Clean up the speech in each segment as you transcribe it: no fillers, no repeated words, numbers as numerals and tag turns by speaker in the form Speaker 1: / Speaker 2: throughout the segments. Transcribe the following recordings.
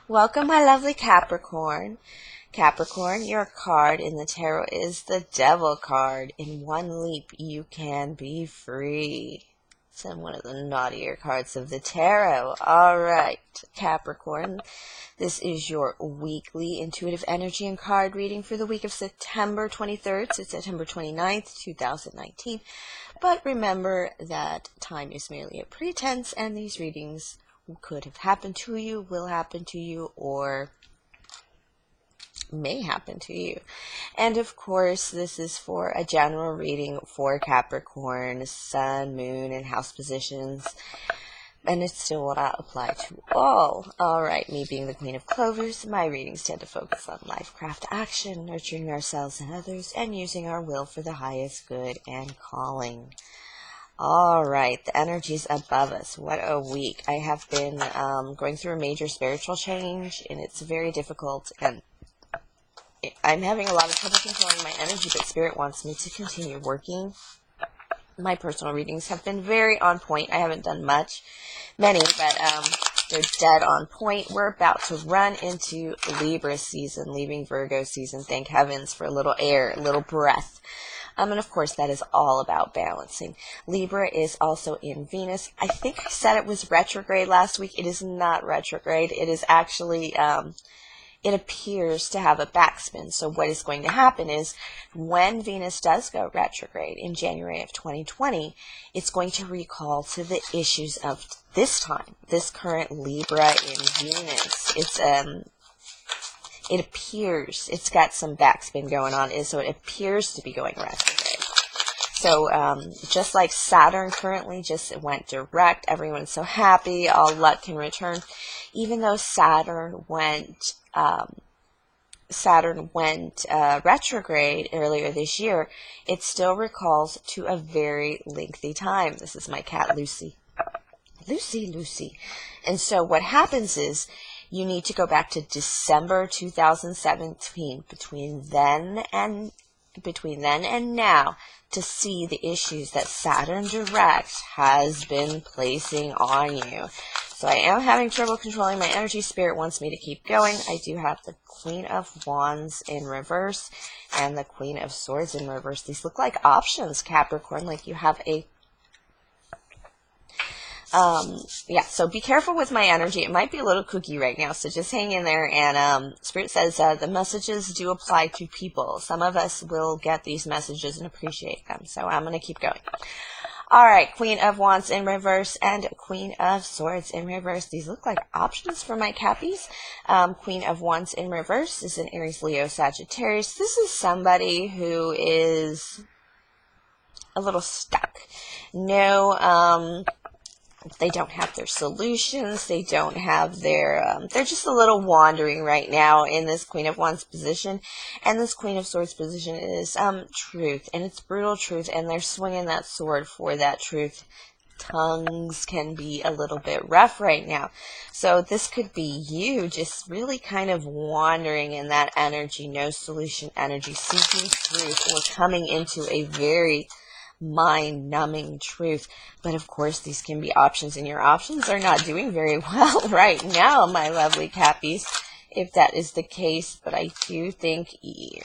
Speaker 1: Welcome, my lovely Capricorn. Capricorn, your card in the tarot is the Devil card. In one leap, you can be free. It's one of the naughtier cards of the tarot. All right, Capricorn. This is your weekly intuitive energy and card reading for the week of September 23rd to September 29th, 2019. But remember that time is merely a pretense, and these readings could have happened to you, will happen to you, or may happen to you. And of course, this is for a general reading for Capricorn, Sun, Moon, and House positions. And it still will not apply to all. Alright, me being the Queen of Clovers, my readings tend to focus on life, craft, action, nurturing ourselves and others, and using our will for the highest good and calling. Alright, the energies above us. What a week. I have been going through a major spiritual change, and it's very difficult, and I'm having a lot of trouble controlling my energy, but Spirit wants me to continue working. My personal readings have been very on point. I haven't done many, but they're dead on point. We're about to run into Libra season, leaving Virgo season. Thank heavens for a little air, a little breath. And of course, that is all about balancing. Libra is also in Venus. I think I said it was retrograde last week. It is not retrograde. It is actually, it appears to have a backspin. So what is going to happen is when Venus does go retrograde in January of 2020, it's going to recall to the issues of this time, this current Libra in Venus. It appears, it's got some backspin going on, so it appears to be going retrograde. So just like Saturn currently just went direct, everyone's so happy, all luck can return. Even though Saturn went retrograde earlier this year, it still recalls to a very lengthy time. This is my cat, Lucy. Lucy. And so what happens is you need to go back to December 2017, between then and now, to see the issues that Saturn direct has been placing on you. So I am having trouble controlling my energy. Spirit wants me to keep going. I do have the Queen of Wands in reverse and the Queen of Swords in reverse. These look like options, Capricorn, like you have a so be careful with my energy. It might be a little kooky right now, so just hang in there. And Spirit says the messages do apply to people. Some of us will get these messages and appreciate them, so I'm going to keep going. All right, Queen of Wands in reverse and Queen of Swords in reverse. These look like options for my Cappies. Queen of Wands in reverse is an Aries, Leo, Sagittarius. This is somebody who is a little stuck. They don't have their solutions. They don't have their, they're just a little wandering right now in this Queen of Wands position. And this Queen of Swords position is truth, and it's brutal truth, and they're swinging that sword for that truth. Tongues can be a little bit rough right now. So this could be you just really kind of wandering in that energy, no solution energy, seeking truth, or coming into a very mind-numbing truth. But of course, these can be options, and your options are not doing very well right now, my lovely Cappies, if that is the case. But I do think you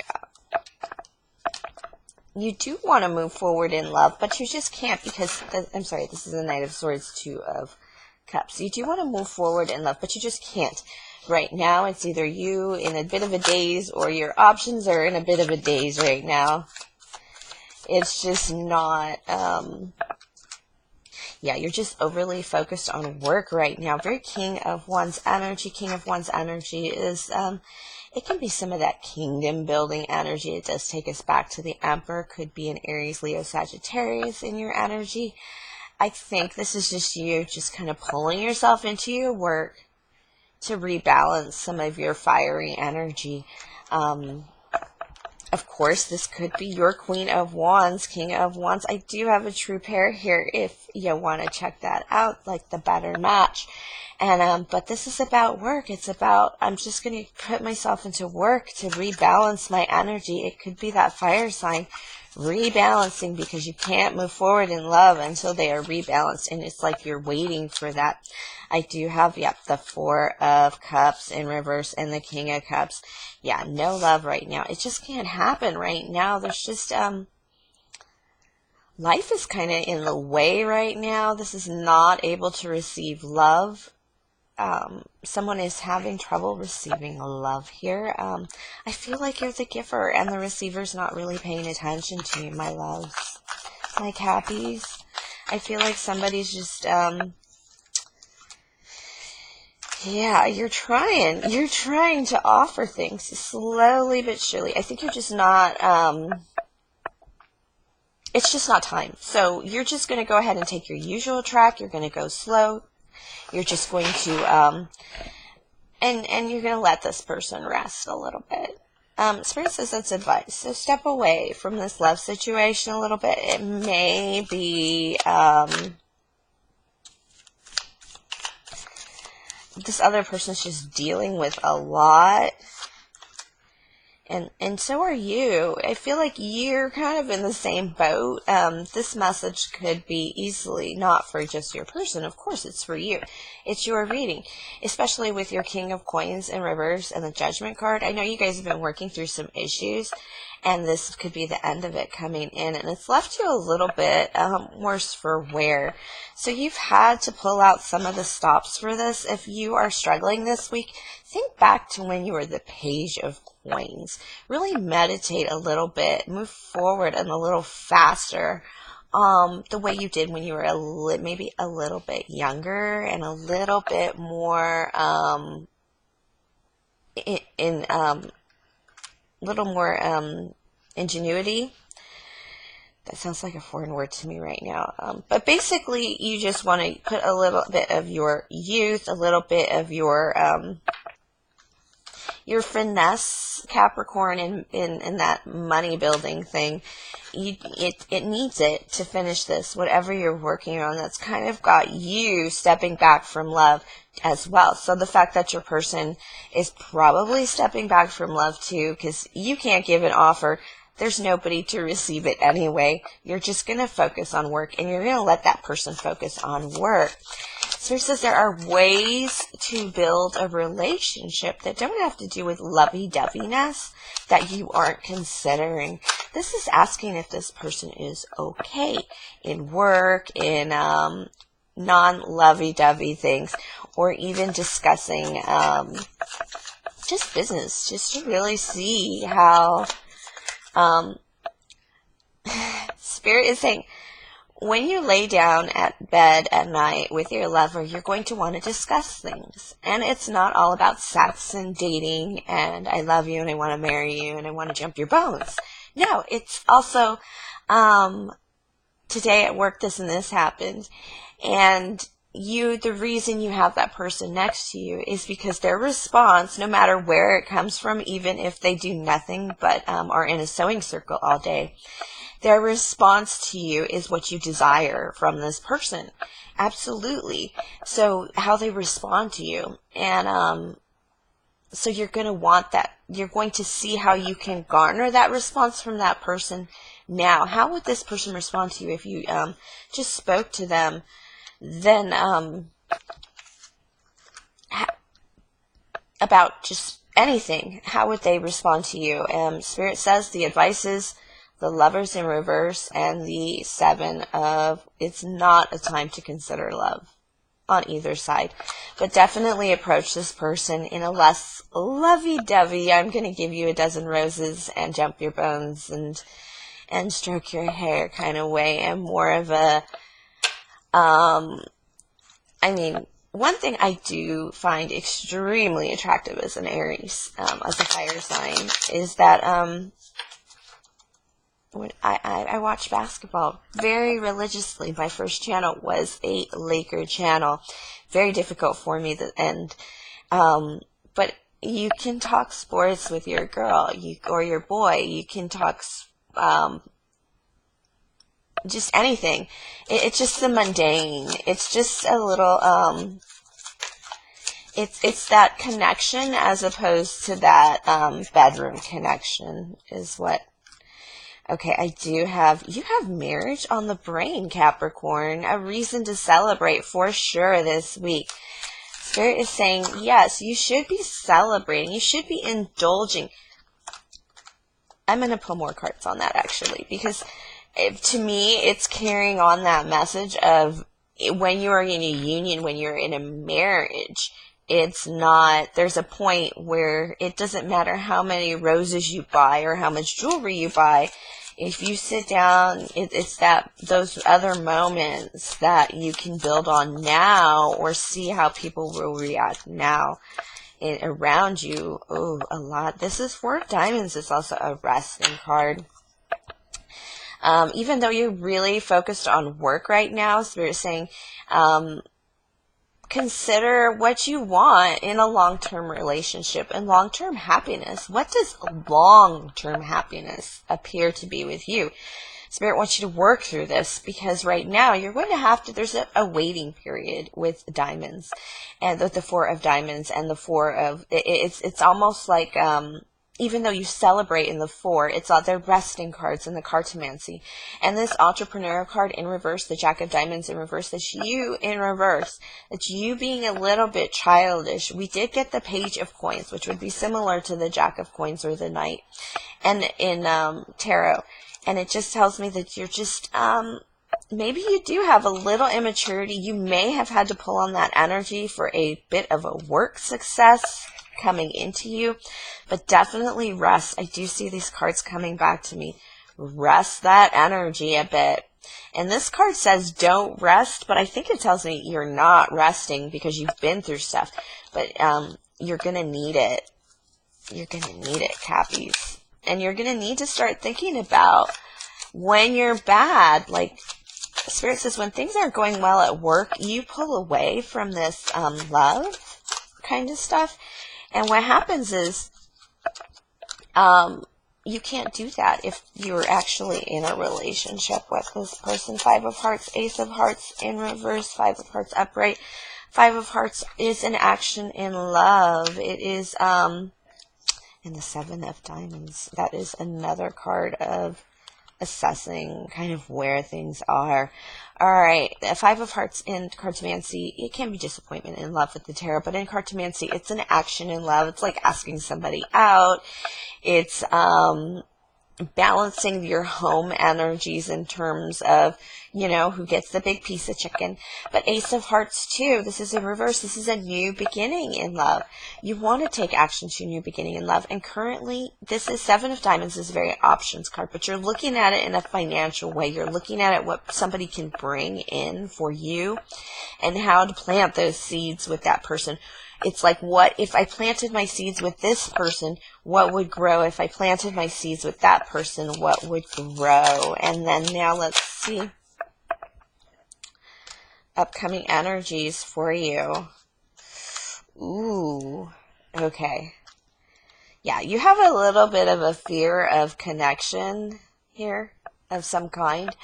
Speaker 1: do want to move forward in love, but you just can't, because, I'm sorry, this is the Knight of Swords, Two of Cups. You do want to move forward in love, but you just can't. Right now, it's either you in a bit of a daze, or your options are in a bit of a daze right now. It's just not, you're just overly focused on work right now. Very King of Wands energy. King of Wands energy is, it can be some of that kingdom building energy. It does take us back to the Emperor. Could be an Aries, Leo, Sagittarius in your energy. I think this is just you just kind of pulling yourself into your work to rebalance some of your fiery energy. Of course, this could be your Queen of Wands, King of Wands. I do have a true pair here if you want to check that out, like the better match. And but this is about work. It's about, I'm just going to put myself into work to rebalance my energy. It could be that fire sign rebalancing, because you can't move forward in love until they are rebalanced. And it's like you're waiting for that I do have, yep, the Four of Cups in reverse and the King of Cups. Yeah, no love right now. It just can't happen right now. There's just, life is kind of in the way right now. This is not able to receive love. Someone is having trouble receiving love here. I feel like you're the giver and the receiver's not really paying attention to you, my loves. My Cappies. I feel like somebody's just, yeah, you're trying to offer things slowly but surely. I think you're just not, it's just not time. So you're just going to go ahead and take your usual track. You're going to go slow. You're just going to, and you're going to let this person rest a little bit. Spirit says that's advice. So step away from this love situation a little bit. It may be, this other person's just dealing with a lot. And so are you. I feel like you're kind of in the same boat. This message could be easily not for just your person. Of course, it's for you. It's your reading, especially with your King of Coins in reverse and the Judgment card. I know you guys have been working through some issues, and this could be the end of it coming in. And it's left you a little bit worse for wear. So you've had to pull out some of the stops for this. If you are struggling this week, think back to when you were the Page of Coins. Really meditate a little bit. Move forward and a little faster. The way you did when you were maybe a little bit younger and a little bit more ingenuity. That sounds like a foreign word to me right now. But basically, you just want to put a little bit of your youth, a little bit of your finesse, Capricorn, in that money building thing. It needs it to finish this, whatever you're working on. That's kind of got you stepping back from love as well. So the fact that your person is probably stepping back from love too, because you can't give an offer. There's nobody to receive it anyway. You're just going to focus on work, and you're going to let that person focus on work. Spirit says there are ways to build a relationship that don't have to do with lovey-doveyness that you aren't considering. This is asking if this person is okay in work, in non-lovey-dovey things, or even discussing just business, just to really see how Spirit is saying, when you lay down at bed at night with your lover, you're going to want to discuss things. And it's not all about sex and dating and I love you and I want to marry you and I want to jump your bones. No, it's also, today at work this and this happened. And the reason you have that person next to you is because their response, no matter where it comes from, even if they do nothing but are in a sewing circle all day, their response to you is what you desire from this person. Absolutely. So how they respond to you. And so you're going to want that. You're going to see how you can garner that response from that person now. How would this person respond to you if you just spoke to them? Then about just anything, how would they respond to you? Spirit says the advice is the Lovers in reverse and the Seven of, it's not a time to consider love on either side, but definitely approach this person in a less lovey-dovey, I'm going to give you a dozen roses and jump your bones and stroke your hair kind of way, and more of a I mean, one thing I do find extremely attractive as an Aries, as a fire sign, is that when I watch basketball very religiously. My first channel was a Laker channel. Very difficult for me to end. But you can talk sports with your girl or your boy. You can talk just anything. It's just the mundane. It's just a little, it's that connection as opposed to that bedroom connection is what. Okay, you have marriage on the brain, Capricorn. A reason to celebrate for sure this week. Spirit is saying, yes, you should be celebrating. You should be indulging. I'm going to pull more cards on that, actually, because to me, it's carrying on that message of when you are in a union, when you're in a marriage, it's not, there's a point where it doesn't matter how many roses you buy or how much jewelry you buy. If you sit down, it's that, those other moments that you can build on now or see how people will react now. Around you. Oh, a lot. This is Four of Diamonds. It's also a resting card. Even though you're really focused on work right now, Spirit is saying, consider what you want in a long-term relationship and long-term happiness. What does long-term happiness appear to be with you? Spirit wants you to work through this, because right now you're going to have to, there's a waiting period with diamonds, and with the Four of Diamonds and the Four of, it's almost like, even though you celebrate in the Four, it's all their resting cards in the Cartomancy. And this Entrepreneur card in reverse, the Jack of Diamonds in reverse, that's you in reverse. It's you being a little bit childish. We did get the Page of Coins, which would be similar to the Jack of Coins or the Knight, and in Tarot. And it just tells me that you're just, maybe you do have a little immaturity. You may have had to pull on that energy for a bit of a work success coming into you, but definitely rest. I do see these cards coming back to me. Rest that energy a bit. And this card says don't rest, but I think it tells me you're not resting because you've been through stuff. But you're going to need it. You're going to need it, Cappies. And you're going to need to start thinking about when you're bad. Like Spirit says, when things aren't going well at work, you pull away from this love kind of stuff. And what happens is you can't do that if you're actually in a relationship with this person. Five of Hearts, Ace of Hearts in reverse, Five of Hearts upright. Five of Hearts is an action in love. It is and the Seven of Diamonds. That is another card of assessing kind of where things are. All right, the Five of Hearts in Cartomancy, it can be disappointment in love with the tarot, but in Cartomancy, it's an action in love. It's like asking somebody out. It's balancing your home energies in terms of, you know, who gets the big piece of chicken. But Ace of Hearts too, this is in reverse. This is a new beginning in love. You want to take action to a new beginning in love. And currently, this is Seven of Diamonds is a very options card, but you're looking at it in a financial way. You're looking at it what somebody can bring in for you and how to plant those seeds with that person. It's like, what if I planted my seeds with this person, what would grow? If I planted my seeds with that person, what would grow? And then now let's see upcoming energies for you. Ooh, okay. Yeah, you have a little bit of a fear of connection here of some kind.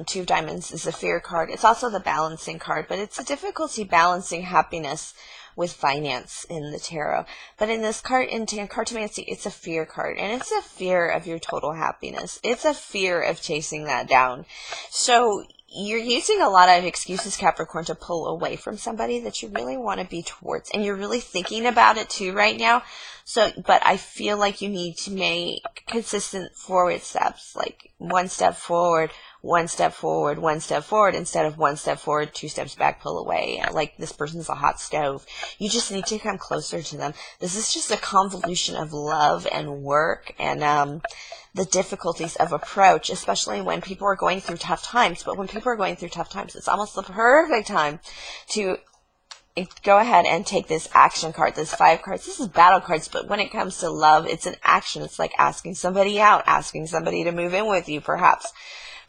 Speaker 1: Two of Diamonds is a fear card. It's also the balancing card, but it's a difficulty balancing happiness with finance in the tarot. But in this card, in Cartomancy, it's a fear card, and it's a fear of your total happiness. It's a fear of chasing that down. So you're using a lot of excuses, Capricorn, to pull away from somebody that you really want to be towards, and you're really thinking about it too right now. So, but I feel like you need to make consistent forward steps, like one step forward, one step forward, one step forward, instead of one step forward, two steps back, pull away. Like this person's a hot stove. You just need to come closer to them. This is just a convolution of love and work and the difficulties of approach, especially when people are going through tough times. But when people are going through tough times, it's almost the perfect time to go ahead and take this action card, this 5 cards. This is battle cards, but when it comes to love, it's an action. It's like asking somebody out, asking somebody to move in with you, perhaps.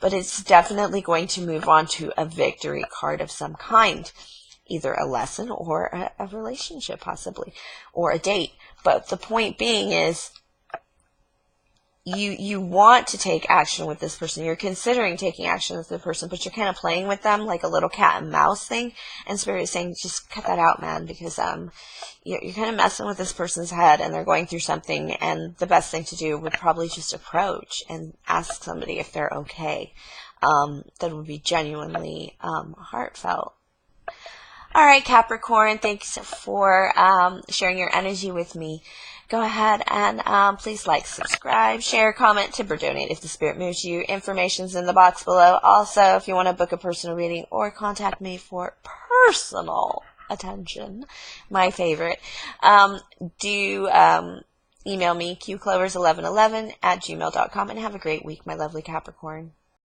Speaker 1: But it's definitely going to move on to a victory card of some kind, either a lesson or a relationship, possibly, or a date. But the point being is, you want to take action with this person. You're considering taking action with the person, but you're kind of playing with them like a little cat and mouse thing. And Spirit is saying, just cut that out, man, because you're kind of messing with this person's head, and they're going through something. And the best thing to do would probably just approach and ask somebody if they're okay. That would be genuinely heartfelt. All right, Capricorn, thanks for sharing your energy with me. Go ahead and please like, subscribe, share, comment, tip, or donate if the spirit moves you. Information's in the box below. Also, if you want to book a personal reading or contact me for personal attention, my favorite, do email me, qclovers1111@gmail.com, and have a great week, my lovely Capricorn.